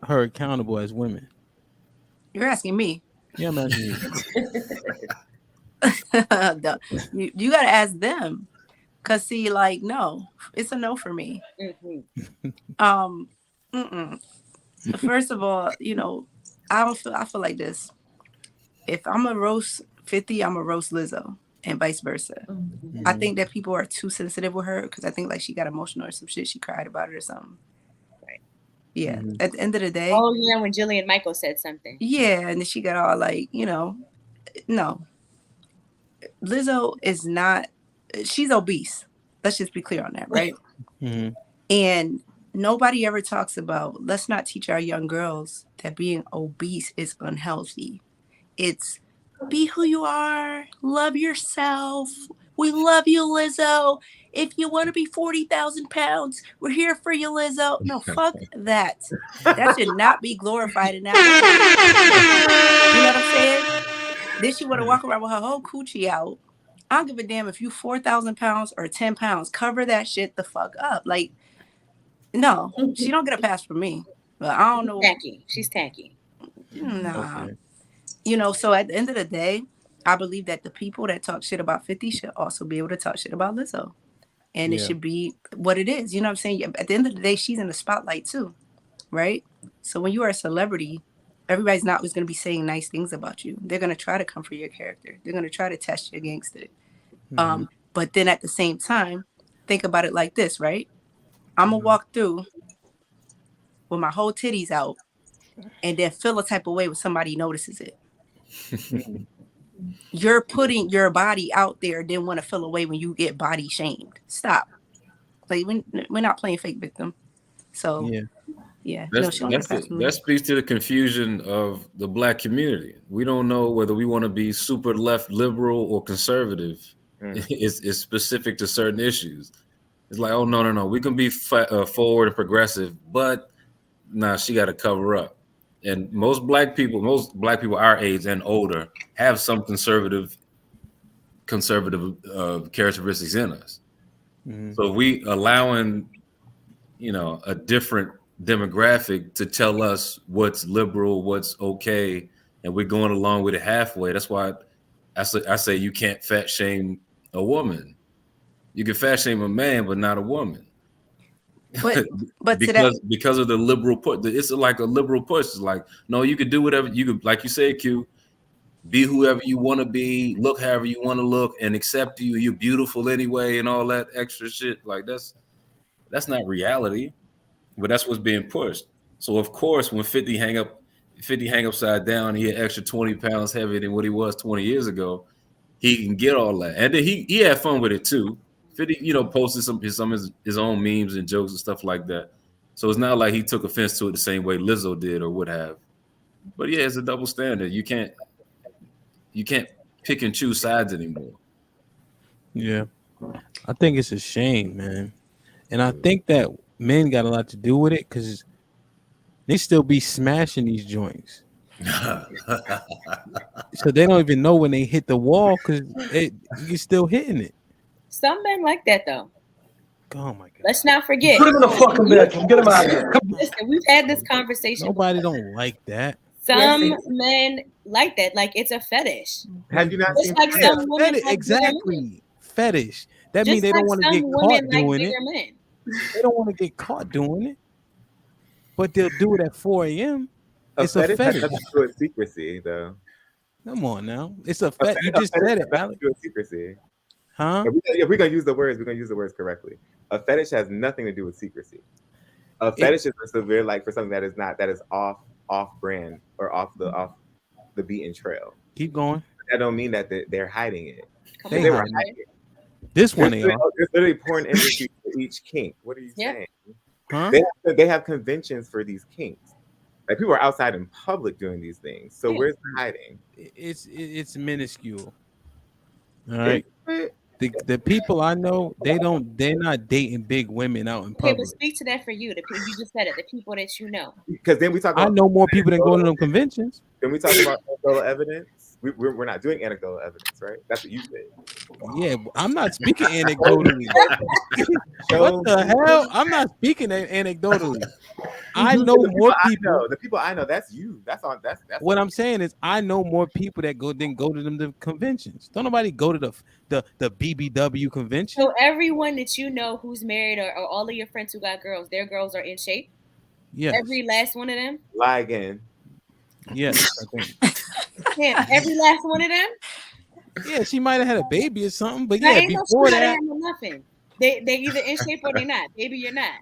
her accountable as women? You're asking me. Yeah, I'm asking you. You got to ask them. Cause see, like, no, it's a no for me. First of all, I feel like this. If I'm a roast 50, I'm a roast Lizzo, and vice versa. Mm-hmm. I think that people are too sensitive with her because I think like she got emotional or some shit. She cried about it or something. Right. Yeah. Mm-hmm. At the end of the day. Oh yeah, when Jillian Michael said something. Yeah, and then she got all like, no. Lizzo is not. She's obese. Let's just be clear on that, right? Mm-hmm. And nobody ever talks about, let's not teach our young girls that being obese is unhealthy. It's be who you are, love yourself. We love you, Lizzo. If you want to be 40,000 pounds, we're here for you, Lizzo. No, fuck that. That should not be glorified in that way. You know what I'm saying? Then she want to walk around with her whole coochie out. I don't give a damn if you 4,000 pounds or 10 pounds. Cover that shit the fuck up. Like, no, she don't get a pass from me. But I don't know. Tacky. She's tacky. Nah. Okay. You know, so at the end of the day, I believe that the people that talk shit about 50 should also be able to talk shit about Lizzo. And it Yeah. should be what it is. You know what I'm saying? At the end of the day, she's in the spotlight too, right? So when you are a celebrity, everybody's not always going to be saying nice things about you. They're going to try to come for your character. They're going to try to test your gangster. But then at the same time, think about it like this, right? I'm going to walk through with my whole titties out and then feel a type of way when somebody notices it. You're putting your body out there, then want to feel away when you get body shamed. Stop. Like, we're not playing fake victim. So yeah. That speaks to the confusion of the Black community. We don't know whether we want to be super left, liberal, or conservative. It's specific to certain issues. It's like, oh, no. We can be forward and progressive, but nah, she got to cover up. And most black people our age and older have some conservative characteristics in us. So if we allowing, a different demographic to tell us what's liberal, what's okay, and we're going along with it halfway. That's why I say you can't fat shame a woman. You can fat shame a man, but not a woman. But because of the liberal push, it's like a liberal push. It's like, no, you could do whatever you could, like you say, Q, be whoever you want to be, look however you want to look, and accept you. You're beautiful anyway, and all that extra shit. Like that's not reality, but that's what's being pushed. So of course, when 50 hang upside down, he had extra 20 pounds heavier than what he was 20 years ago. He can get all that, and then he had fun with it too. 50, posted some of his own memes and jokes and stuff like that. So it's not like he took offense to it the same way Lizzo did or would have. But yeah, it's a double standard. You can't pick and choose sides anymore. Yeah. I think it's a shame, man. And I think that men got a lot to do with it because they still be smashing these joints. So they don't even know when they hit the wall because you're still hitting it. Some men like that though. Oh my God. Let's not forget. Put him in the fucking bedroom. Get him out of here. Listen, we've had this conversation. Nobody don't like that. Some men like that. Like it's a fetish. Have you not Just seen like some women like exactly fetish? That means they like don't want to get caught doing it. Men. They don't want to get caught doing it, but they'll do it at 4 a.m. It's a fetish. Has nothing to do with secrecy, though. Come on now, it's a fetish. You just said it, Alex. Secrecy. Huh? If we're gonna use the words, we're gonna use the words correctly. A fetish has nothing to do with secrecy. A fetish is for severe, like for something that is off brand or off the beaten trail. Keep going. That don't mean that they're hiding it. They were hiding it. This one they are. There's literally porn industry for each kink. What are you saying? Huh? They have conventions for these kinks. Like people are outside in public doing these things. So where's the hiding? It's minuscule. All right. The people I know, they're not dating big women out in public. Okay, but speak to that for you. You just said it. The people that you know. Because then we talk about. I know more people than go to them conventions. Then we talk about anecdotal evidence. We're not doing anecdotal evidence, right? That's what you said. Yeah, I'm not speaking anecdotally. What the hell? I'm not speaking anecdotally. I know more people. The people I know, that's you. That's what I'm saying is I know more people that go to them to conventions. Don't nobody go to the BBW convention. So everyone that you know who's married or all of your friends who got girls, their girls are in shape? Yes. Every last one of them? Lie again. Yes, I think. Yeah, every last one of them? Yeah, she might have had a baby or something, but yeah, before that, nothing. They either in shape or they're not. Baby, you're not.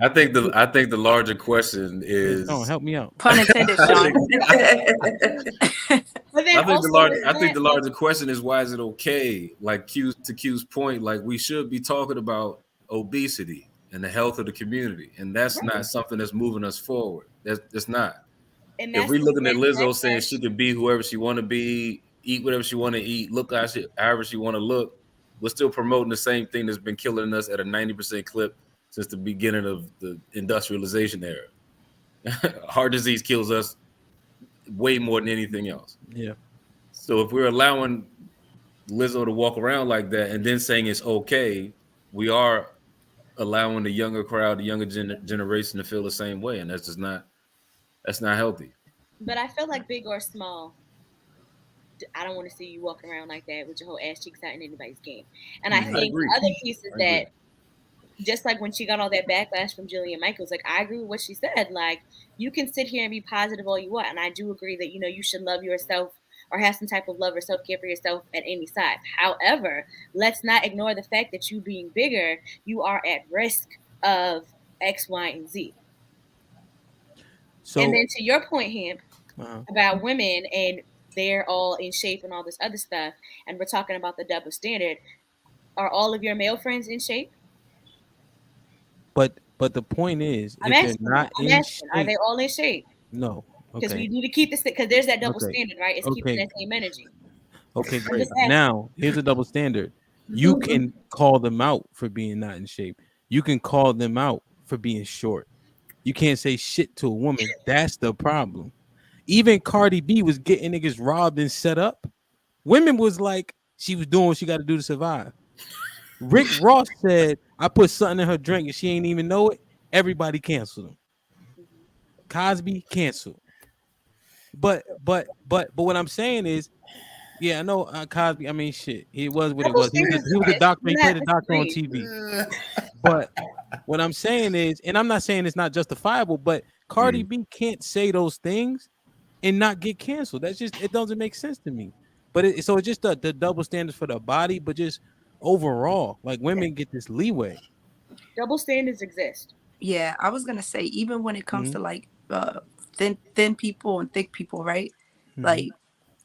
I think the larger question is. Oh, help me out. Pun intended, Sean. I think the larger question is, why is it okay? Like to Q's point, like we should be talking about obesity and the health of the community, and that's not something that's moving us forward. That's not. And If we're that's looking at Lizzo saying she can be whoever she want to be, eat whatever she want to eat, look however she want to look, we're still promoting the same thing that's been killing us at a 90% clip since the beginning of the industrialization era. Heart disease kills us way more than anything else. Yeah. So if we're allowing Lizzo to walk around like that and then saying it's okay, we are allowing the younger crowd, the younger generation to feel the same way, and that's not healthy. But I feel like big or small, I don't want to see you walking around like that with your whole ass cheeks out in anybody's game. And I think the other piece is that just like when she got all that backlash from Jillian Michaels, like I agree with what she said. Like you can sit here and be positive all you want, and I do agree that you should love yourself or have some type of love or self-care for yourself at any size. However, let's not ignore the fact that you being bigger, you are at risk of X, Y, and Z. So, and then to your point, Hemp, about women and they're all in shape and all this other stuff, and we're talking about the double standard. Are all of your male friends in shape? But the point is, if they're not in shape, are they all in shape? No. Because we need to keep this, because there's that double standard, right? It's keeping that same energy. Okay, great. Now, here's a double standard. You can call them out for being not in shape. You can call them out for being short. You can't say shit to a woman. That's the problem. Even Cardi B was getting niggas robbed and set up. Women was like, she was doing what she got to do to survive. Rick Ross said, I put something in her drink and she ain't even know it. Everybody canceled him. Cosby canceled. But what I'm saying is, yeah, I know Cosby. I mean, shit, he was what he was. He was a doctor. He played a doctor on TV. But what I'm saying is, and I'm not saying it's not justifiable, but Cardi B can't say those things and not get canceled. That's just, it doesn't make sense to me. But so it's just the double standards for the body, but just overall, like women get this leeway. Double standards exist. Yeah, I was gonna say, even when it comes to like thin people and thick people, right? Like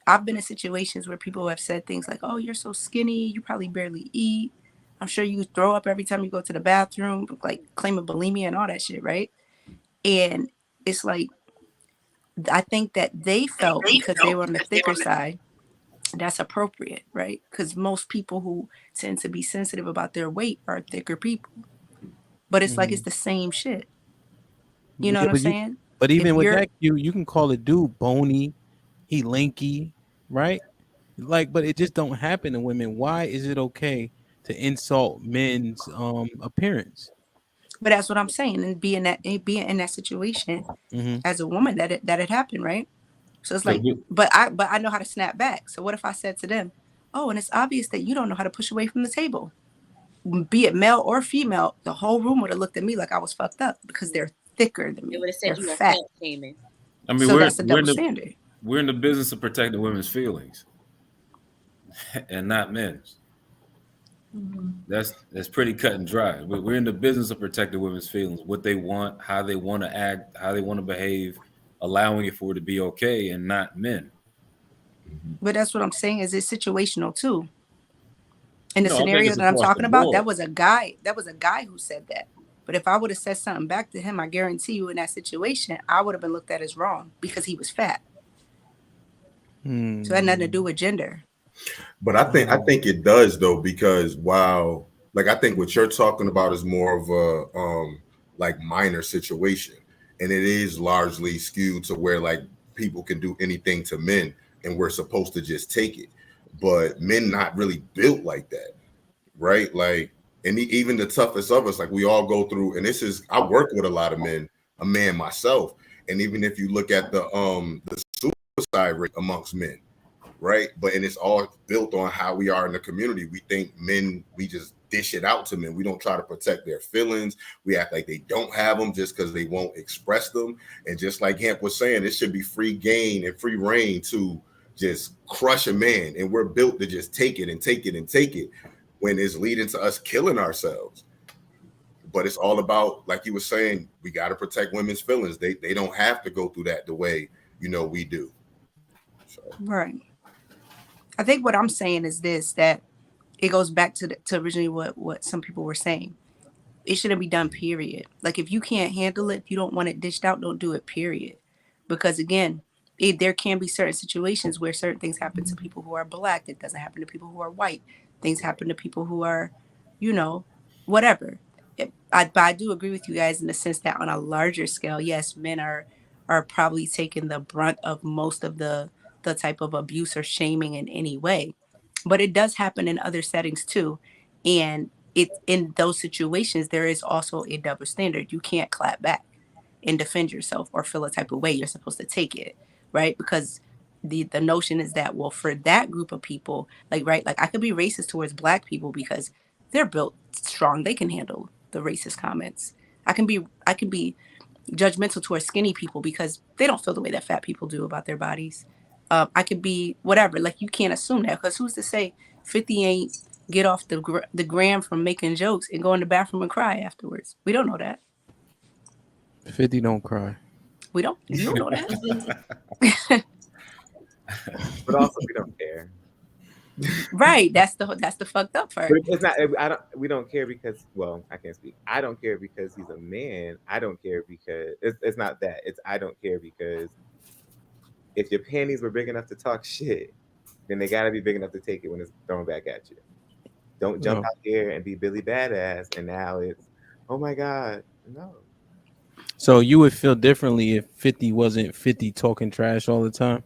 I've been in situations where people have said things like, "Oh, you're so skinny, you probably barely eat. I'm sure you throw up every time you go to the bathroom," like claiming bulimia and all that shit, right? And it's like, I think that they felt, because they were on the thicker side, that's appropriate, right? Because most people who tend to be sensitive about their weight are thicker people. But it's like, it's the same shit. You know what I'm saying? But even with that, you can call a dude bony, he lanky, right? Like, but it just don't happen to women. Why is it okay to insult men's appearance? But that's what I'm saying, and being in that situation as a woman, that it happened, right? So it's like, but I know how to snap back. So what if I said to them, "Oh, and it's obvious that you don't know how to push away from the table," be it male or female, the whole room would have looked at me like I was fucked up because they're thicker than me. They would have said they're you were fat. shaming. I mean, so that's a double standard. We're in the business of protecting women's feelings and not men's. That's pretty cut and dry. We're in the business of protecting women's feelings, what they want, how they want to act, how they want to behave, allowing it for it to be okay, and not men. But that's what I'm saying, is it's situational too. In the scenario that I'm talking about, that was a guy who said that. But if I would have said something back to him, I guarantee you in that situation, I would have been looked at as wrong because he was fat. So it had nothing to do with gender. But I think it does though, because while like I think what you're talking about is more of a like minor situation, and it is largely skewed to where like people can do anything to men and we're supposed to just take it. But men not really built like that, right? Like, and even the toughest of us, like we all go through, and this is, I work with a lot of men, a man myself, and even if you look at the suicide rate amongst men, right? And it's all built on how we are in the community. We think men, we just dish it out to men. We don't try to protect their feelings. We act like they don't have them just because they won't express them. And just like Hemp was saying, it should be free game and free reign to just crush a man. And we're built to just take it and take it and take it, when it's leading to us killing ourselves. But it's all about, like you were saying, we got to protect women's feelings. They don't have to go through that the way, we do. So. Right. I think what I'm saying is this, that it goes back to originally what some people were saying. it shouldn't be done, period. Like, if you can't handle it, if you don't want it dished out, don't do it, period. Because again, there can be certain situations where certain things happen to people who are black. It doesn't happen to people who are white. Things happen to people who are, you know, whatever. But I do agree with you guys in the sense that on a larger scale, yes, men are probably taking the brunt of most of the type of abuse or shaming in any way. But it does happen in other settings too. And it in those situations, there is also a double standard. You can't clap back and defend yourself or feel a type of way. You're supposed to take it, right? Because the notion is that, well, for that group of people, like, right, like I could be racist towards black people because they're built strong. They can handle the racist comments. I can be judgmental towards skinny people because they don't feel the way that fat people do about their bodies. I could be whatever. Like, you can't assume that, because who's to say 50 ain't get off the gram from making jokes and go in the bathroom and cry afterwards? We don't know that. 50 don't cry. We don't. You don't know that. But also, we don't care. Right. That's the fucked up part. But it's not. We don't care because. Well, I can't speak. I don't care because he's a man. I don't care because it's not that. It's I don't care because if your panties were big enough to talk shit, then they gotta be big enough to take it when it's thrown back at you. Don't jump out here and be Billy Badass, and now it's, oh my God, no. So you would feel differently if 50 wasn't 50 talking trash all the time?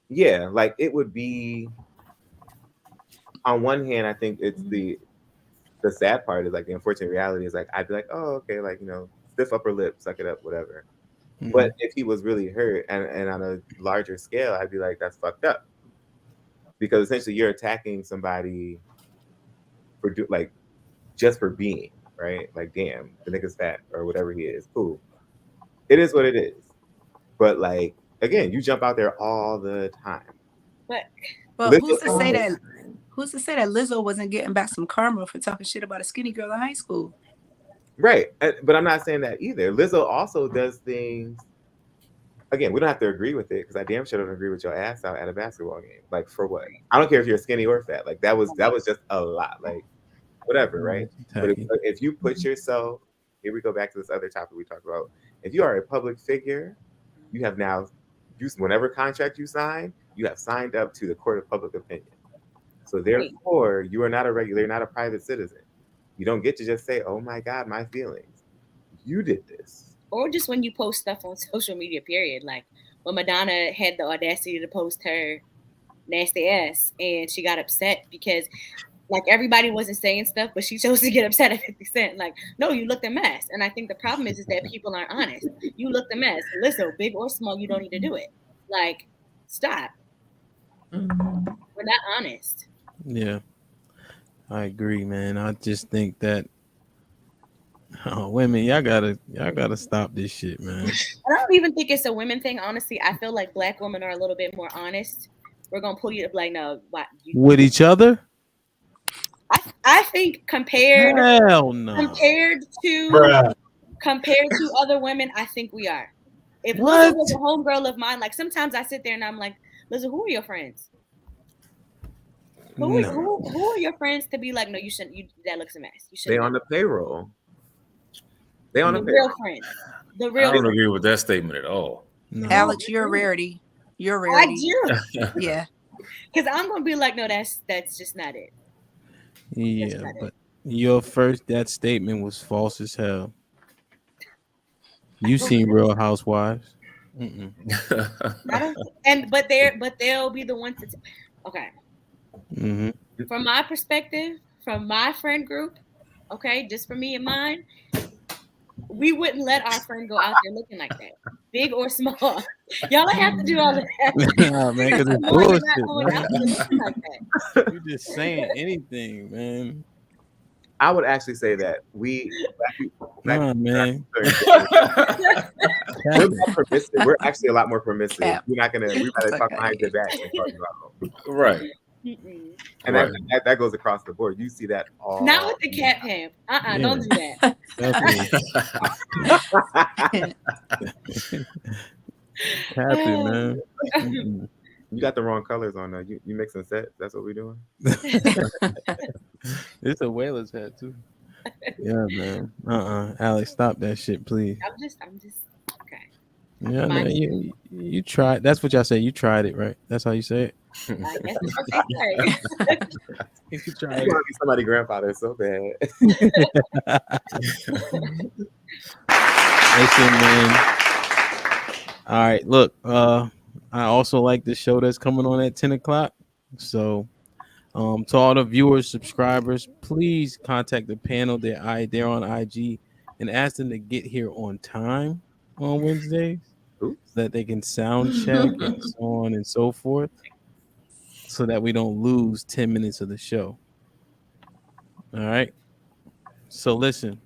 Yeah, like it would be. On one hand, I think it's the sad part is like the unfortunate reality is like I'd be like, oh, okay, like, you know, stiff upper lip, suck it up, whatever. Mm-hmm. But if he was really hurt and on a larger scale, I'd be like, that's fucked up. Because essentially you're attacking somebody for like just for being, right? Like, damn, the nigga's fat or whatever he is. Cool. It is what it is. But like, again, you jump out there all the time. But who's to say that Lizzo wasn't getting back some karma for talking shit about a skinny girl in high school? Right. But I'm not saying that either. Lizzo also does things. Again, we don't have to agree with it because I damn sure don't agree with your ass out at a basketball game. Like, for what? I don't care if you're skinny or fat. Like, that was just a lot. Like, whatever, right? But if you put yourself, here we go back to this other topic we talked about. If you are a public figure, you have now, whenever contract you sign, you have signed up to the court of public opinion. So therefore, you are not a regular, you're not a private citizen. You don't get to just say, oh my God, my feelings. You did this. Or just when you post stuff on social media, period. Like when Madonna had the audacity to post her nasty ass and she got upset because like everybody wasn't saying stuff, but she chose to get upset at 50 Cent. Like, no, you looked a mess. And I think the problem is that people aren't honest. You looked a mess. Listen, big or small, you don't need to do it. Like, stop. Mm-hmm. We're not honest. Yeah, I agree, man. I just think that women, y'all gotta stop this shit, man. I don't even think it's a women thing, honestly. I feel like black women are a little bit more honest. We're gonna pull you up like, no, what? With each other? I think compared to other women, I think we are. If Lizzo was a homegirl of mine, like sometimes I sit there and I'm like, Lizzo, who are your friends? Who are your friends to be like, no, you shouldn't. That looks a mess. You shouldn't. They on the payroll. They on the real friends. The real. I don't agree with that statement at all. No. Alex, you're a rarity. You're a rarity. I do. Yeah. Because I'm gonna be like, no, that's just not it. Yeah, but that statement was false as hell. You seen Real Housewives? But they'll be the ones that. Okay. Mm-hmm. From my perspective, from my friend group, okay, just for me and mine, we wouldn't let our friend go out there looking like that, big or small. Y'all don't have to do all of that. Nah, man, because it's bullshit, man. You're just saying anything, man. I would actually say that we man. We're actually a lot more permissive. We gotta talk behind your back and talk about right. And that goes across the board. You see that all. Not with the cat ham. Yeah. Don't do that. Happy, man. You got the wrong colors on. You mixing sets. That's what we're doing. It's a whaler's hat too. Yeah, man. Alex, stop that shit, please. I'm just okay. Yeah, man. You tried. That's what y'all say. You tried it, right? That's how you say it. I guess okay, right. You You tried want to be somebody's grandfather so bad. Listen, man. All right, look. I also like the show that's coming on at 10 o'clock. So, to all the viewers, subscribers, please contact the panel. They're on IG and ask them to get here on time on Wednesdays so that they can sound check and so on and so forth, so that we don't lose 10 minutes of the show. All right. So listen,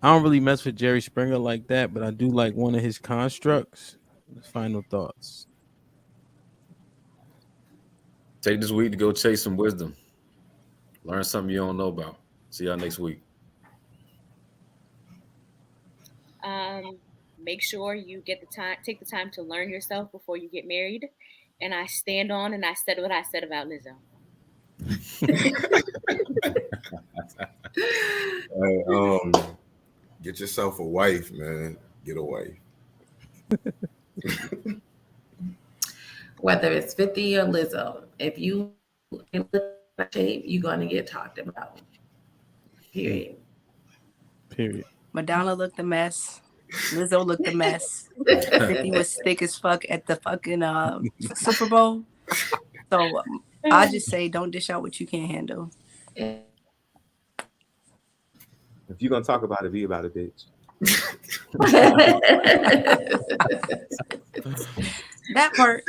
I don't really mess with Jerry Springer like that, but I do like one of his constructs. Final thoughts. Take this week to go chase some wisdom. Learn something you don't know about. See y'all next week. Make sure you take the time to learn yourself before you get married. And I stand on and I said what I said about Lizzo. Get yourself a wife, man. Get a wife. Whether it's 50 or Lizzo, if you in shape, you're gonna get talked about. Period. Madonna looked a mess. Lizzo looked a mess. 50 was thick as fuck at the fucking Super Bowl. So I just say don't dish out what you can't handle. If you're gonna talk about it, be about it, bitch. That part.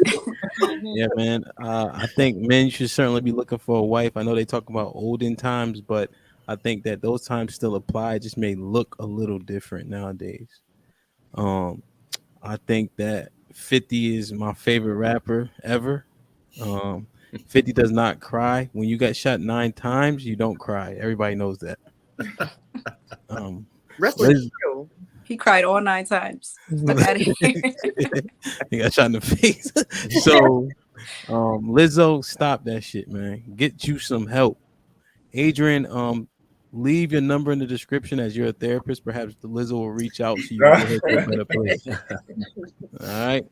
Yeah, man. I think men should certainly be looking for a wife. I know they talk about olden times, but I think that those times still apply. It just may look a little different nowadays. I think that 50 is my favorite rapper ever. 50 does not cry. When you got shot 9 times, you don't cry. Everybody knows that. He cried all 9 times. Fuck out of here. He got shot in the face. So, Lizzo, stop that shit, man. Get you some help. Adrian, leave your number in the description as you're a therapist. Perhaps the Lizzo will reach out so you can get her to a better place. All right.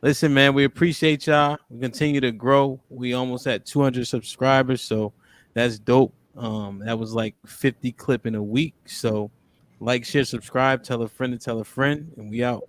Listen, man, we appreciate y'all. We continue to grow. We almost at 200 subscribers, so that's dope. That was like 50 clip in a week. So like, share, subscribe, tell a friend to tell a friend, and we out.